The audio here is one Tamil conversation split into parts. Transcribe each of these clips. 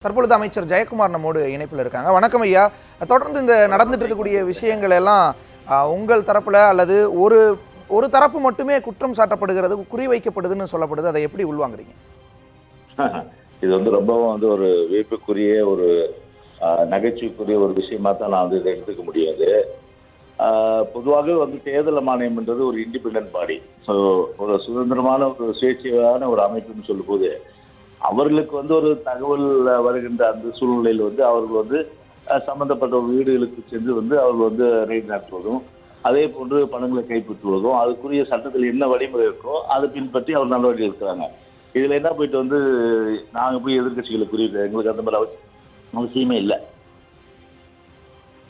தற்பொழுது அமைச்சர் ஜெயக்குமார் நம்மோடு இணைப்பில் இருக்காங்க. வணக்கம் ஐயா. தொடர்ந்து இந்த நடந்துட்டு இருக்கக்கூடிய விஷயங்கள் எல்லாம் உங்கள் தரப்புல அல்லது ஒரு ஒரு தரப்பு மட்டுமே குற்றம் சாட்டப்படுகிறது, குறிவைக்கப்படுதுன்னு சொல்லப்படுது. அதை எப்படி உள்வாங்குறீங்க? இது ரொம்பவும் ஒரு வியப்புக்குரிய ஒரு நகைச்சுவைக்குரிய ஒரு விஷயமா தான் நான் இதை எடுத்துக்க முடியாது. பொதுவாகவே தேர்தல் ஆணையம்ன்றது ஒரு இண்டிபெண்டன்ட் பாடி. ஸோ ஒரு சுதந்திரமான ஒரு சுயேட்சையான ஒரு அமைப்புன்னு சொல்லும்போது அவர்களுக்கு ஒரு தகவல் வருகின்ற அந்த சூழ்நிலையில் அவர்கள் சம்பந்தப்பட்ட வீடுகளுக்கு சென்று அவர்கள் ரெய்டு நடத்துவதும், அதே போன்று பணங்களை கைப்பற்றுவதும், அதுக்குரிய சட்டத்தில் என்ன வழிமுறை இருக்கோ அதை பின்பற்றி அவர் நடவடிக்கை எடுக்கிறாங்க. இதுல என்ன போயிட்டு நாங்க போய் எதிர்கட்சிகளை குறிப்பிட்ட எங்களுக்கு அந்த மாதிரி அவசியமே இல்லை.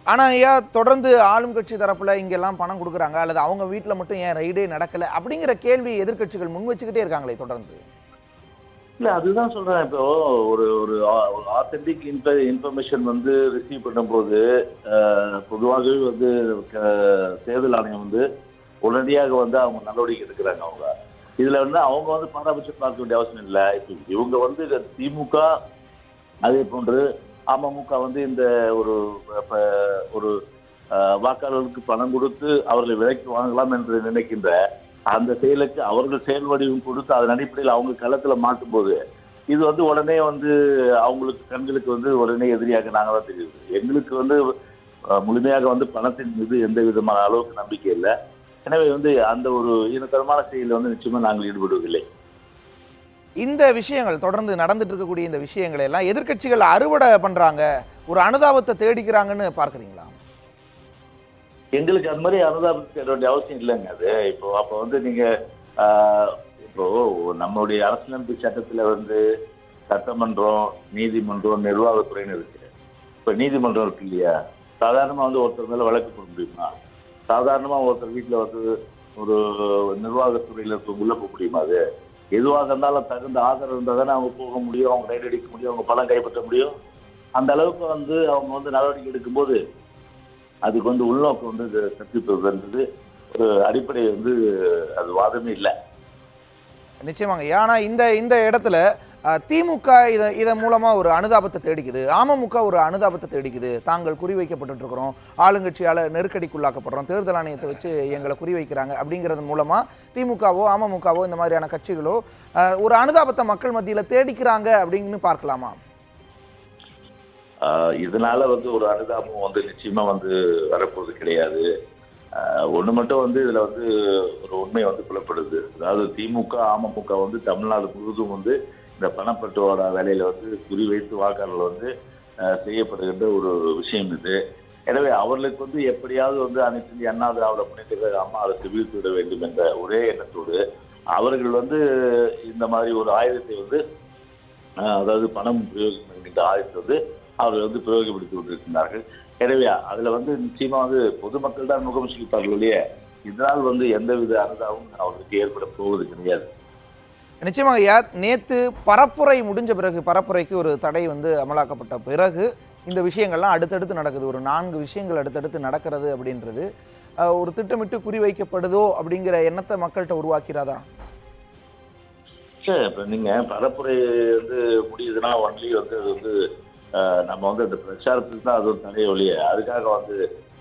ஆனா ஐயா, தொடர்ந்து ஆளும் கட்சி தரப்புல இங்கெல்லாம் பணம் கொடுக்குறாங்க அல்லது அவங்க வீட்டுல மட்டும் ஏன் ரைடே நடக்கல அப்படிங்கிற கேள்வி எதிர்கட்சிகள் முன் வச்சுக்கிட்டே இருக்காங்களே தொடர்ந்து. இல்லை, அதுதான் சொல்றேன். இப்போ ஒரு ஒரு ஆத்தென்டிக் இன்ஃபர்மேஷன் ரிசீவ் பண்ணும்போது பொதுவாகவே தேர்தல் ஆணையம் உடனடியாக அவங்க நடவடிக்கை எடுக்கிறாங்க. அவங்க இதுல அவங்க பாராபட்சம் பார்க்க வேண்டிய அவசியம் இல்லை. இப்போ இவங்க திமுக அதே போன்று அமமுக இந்த ஒரு ஒரு வாக்காளர்களுக்கு பணம் கொடுத்து அவர்களை விலைக்கு வாங்கலாம் என்று நினைக்கின்ற அந்த செயலுக்கு அவர்கள் செயல் வடிவம் கொடுத்து அதன் அடிப்படையில் அவங்க களத்துல மாட்டும் போது இது உடனே அவங்களுக்கு கண்களுக்கு உடனே எதிரியாக நாங்கள் தான் தெரியுது. எங்களுக்கு முழுமையாக பணத்தின் மீது எந்த விதமான அளவுக்கு நம்பிக்கை இல்லை. எனவே அந்த ஒரு இனத்தரமான செயலில் நிச்சயமா நாங்கள் ஈடுபடுவதில்லை. இந்த விஷயங்கள் தொடர்ந்து நடந்துட்டு இருக்கக்கூடிய இந்த விஷயங்களை எல்லாம் எதிர்கட்சிகள் அறுவடை பண்றாங்க, ஒரு அனுதாபத்தை தேடிக்கிறாங்கன்னு பார்க்குறீங்களா? எங்களுக்கு அந்த மாதிரி அனுதாபம் தேட வேண்டிய அவசியம் இல்லைங்க. அது அப்போ நீங்க இப்போ நம்மளுடைய அரசியலமைப்பு சட்டத்துல சட்டமன்றம், நீதிமன்றம், நிர்வாகத்துறைன்னு இருக்கு. இப்போ நீதிமன்றம் இருக்கு இல்லையா? சாதாரணமா ஒருத்தர் மேல வழக்கு போட முடியுமா? சாதாரணமா ஒருத்தர் வீட்டுல ஒரு நிர்வாகத்துறையில உள்ள போக முடியுமா? அது எதுவாக இருந்தாலும் தகுந்த ஆதரவு இருந்தால் தானே அவங்க போக முடியும், அவங்க ரைடு அடிக்க முடியும், அவங்க பணம் கைப்பற்ற முடியும். அந்த அளவுக்கு அவங்க நடவடிக்கை எடுக்கும்போது அதுக்கு உள்நோக்கம் கற்பிப்பது ஒரு அடிப்படை அது வாதமே இல்லை. நிச்சயமாங்க. ஏன்னா இந்த இடத்துல திமுக இதன் மூலமா ஒரு அனுதாபத்தை தேடிக்குது, அமமுக ஒரு அனுதாபத்தை தேடிக்குது. தாங்கள் குறிவைக்கப்பட்டு இருக்கிறோம், ஆளுங்கட்சியால நெருக்கடிக்குள்ளாக்கப்படுறோம், தேர்தல் ஆணையத்தை வச்சு எங்களை குறிவைக்கிறாங்க அப்படிங்கிறது மூலமா திமுகவோ அமமுகவோ இந்த மாதிரியான கட்சிகளோ ஒரு அனுதாபத்தை மக்கள் மத்தியில தேடிக்கிறாங்க அப்படின்னு பார்க்கலாமா? இதனால ஒரு அனுதாபம் நிச்சயமா வரப்போவது கிடையாது. ஒண்ணு மட்டும் இதுல ஒரு உண்மை புலப்படுது. அதாவது திமுக அமமுக தமிழ்நாடு முழுவதும் இந்த பணப்பட்டுவாடா வேலையில குறிவைத்து வாக்காளர்கள் செய்யப்படுகின்ற ஒரு விஷயம் இது. எனவே அவர்களுக்கு எப்படியாவது அனைத்து இந்திய அண்ணா திராவிட முன்னேற்ற கழக அம்மா அரசு வீழ்த்து விட வேண்டும் என்ற ஒரே எண்ணத்தோடு அவர்கள் இந்த மாதிரி ஒரு ஆயுதத்தை அதாவது பணம் பிரயோகம் என்கின்ற ஆயுதத்தை அவர்கள் பிரயோகப்படுத்தி கொண்டிருக்கிறார்கள். எனவே அதுல நிச்சயமா பொதுமக்கள் தான் முகம் சுளிப்பார்கள் இல்லையே, இதனால் எந்தவித அனுதாபமும் அவர்களுக்கு ஏற்பட போவது கிடையாது. நிச்சயமாக ஐயா, நேத்து பரப்புரை முடிஞ்ச பிறகு, பரப்புரைக்கு ஒரு தடை அமலாக்கப்பட்ட பிறகு இந்த விஷயங்கள்லாம் அடுத்தடுத்து நடக்குது. ஒரு 4 விஷயங்கள் அடுத்தடுத்து நடக்கிறது அப்படின்றது ஒரு திட்டமிட்டு குறிவைக்கப்படுதோ அப்படிங்கிற எண்ணத்தை மக்கள்கிட்ட உருவாக்கிறாதா? சரி, இப்ப நீங்க பரப்புரை முடியுதுன்னா ஒன்லி நம்ம இந்த பிரச்சாரத்துக்கு தான் அது ஒரு தடை ஒழிய அதுக்காக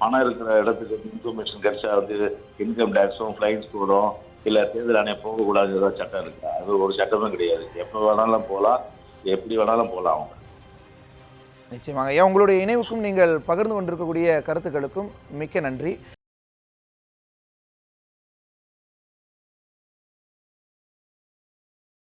பணம் இருக்கிற இடத்துக்கு இன்ஃபர்மேஷன் கிடைச்சா இன்கம் டேக்ஸும் ஃப்ளைன்ஸ் போடும் இல்லை தேர்தல் ஆணையம் போகக்கூடாது ஏதாவது சட்டம் இருக்கு. அது ஒரு சட்டமும் கிடையாது. எப்போ வேணாலும் போகலாம், எப்படி வேணாலும் போகலாம் அவங்க. நிச்சயமாக ஐயா, உங்களுடைய இணைவுக்கும் நீங்கள் பகிர்ந்து கொண்டிருக்கக்கூடிய கருத்துக்களுக்கும் மிக்க நன்றி.